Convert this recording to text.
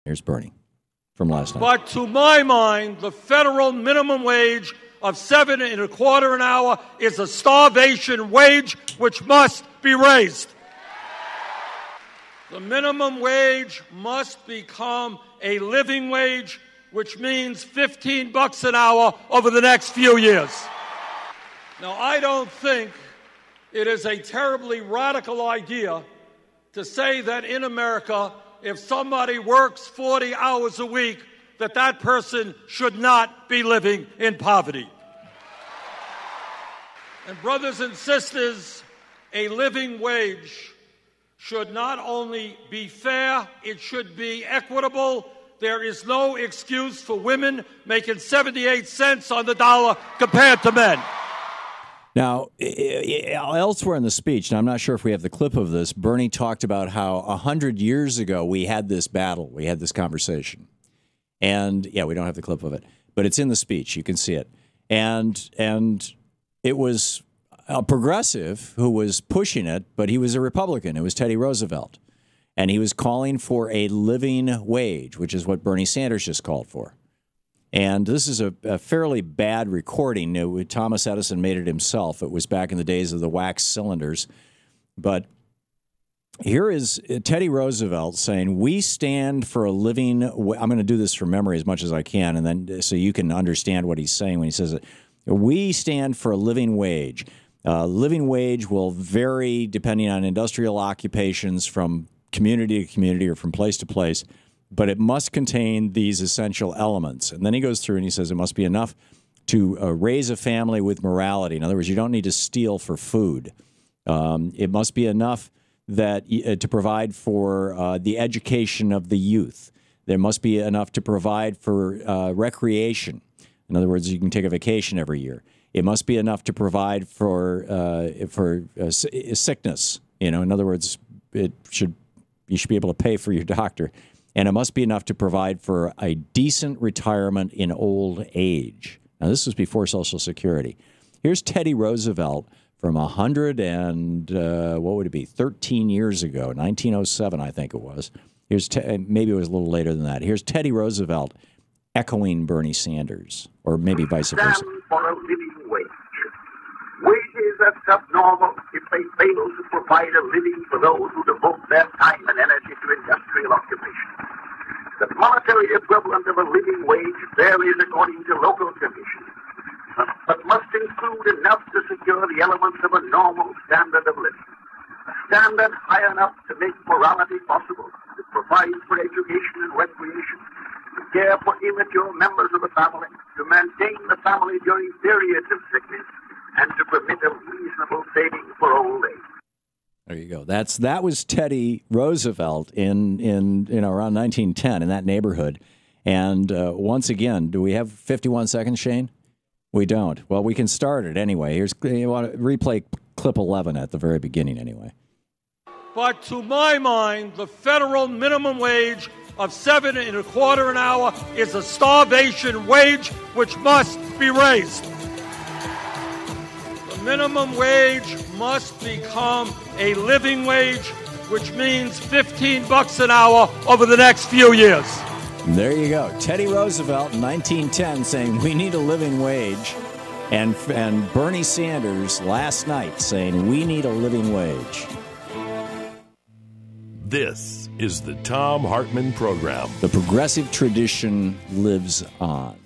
Here's Bernie from last night. But to my mind, the federal minimum wage of $7.25 an hour is a starvation wage which must be raised. The minimum wage must become a living wage, which means $15 an hour over the next few years. Now, I don't think it is a terribly radical idea to say that in America, if somebody works 40 hours a week, that person should not be living in poverty. And brothers and sisters, a living wage should not only be fair, it should be equitable. There is no excuse for women making 78 cents on the dollar compared to men. Now, elsewhere in the speech, and I'm not sure if we have the clip of this, Bernie talked about how 100 years ago we had this battle, we had this conversation. And, yeah, we don't have the clip of it, but it's in the speech. You can see it. And it was a progressive who was pushing it, but he was a Republican. It was Teddy Roosevelt. And he was calling for a living wage, which is what Bernie Sanders just called for. And this is a fairly bad recording. Thomas Edison made it himself. It was back in the days of the wax cylinders. But here is Teddy Roosevelt saying, we stand for a living... I'm going to do this from memory as much as I can, and then so you can understand what he's saying when he says it. We stand for a living wage. Living wage will vary depending on industrial occupations from community to community or from place to place, but it must contain these essential elements. And then he goes through and he says it must be enough to raise a family with morality. In other words, you don't need to steal for food. It must be enough that to provide for the education of the youth. There must be enough to provide for recreation. In other words, you can take a vacation every year. It must be enough to provide for sickness. In other words, you should be able to pay for your doctor. And it must be enough to provide for a decent retirement in old age. Now, this was before Social Security. Here's Teddy Roosevelt from 13 years ago, 1907, I think it was. Maybe it was a little later than that. Here's Teddy Roosevelt echoing Bernie Sanders, or maybe vice versa. Stand for a living wage. Wages are subnormal if they fail to provide a living for those who devote their time and energy to industrial occupation. The monetary equivalent of a living wage varies according to local conditions, but must include enough to secure the elements of a normal standard of living. A standard high enough to make morality possible, to provide for education and recreation, to care for immature members of the family, to maintain the family during periods of sickness, and to permit a reasonable saving for old age. There you go. That was Teddy Roosevelt in around 1910 in that neighborhood. And once again, do we have 51 seconds, Shane? We don't. Well, we can start it anyway. You want to replay clip 11 at the very beginning anyway. But to my mind, the federal minimum wage of $7.25 an hour is a starvation wage which must be raised. The minimum wage must become a living wage, which means $15 an hour over the next few years. There you go. Teddy Roosevelt in 1910 saying we need a living wage, and Bernie Sanders last night saying we need a living wage. This is the Thom Hartmann Program. The progressive tradition lives on.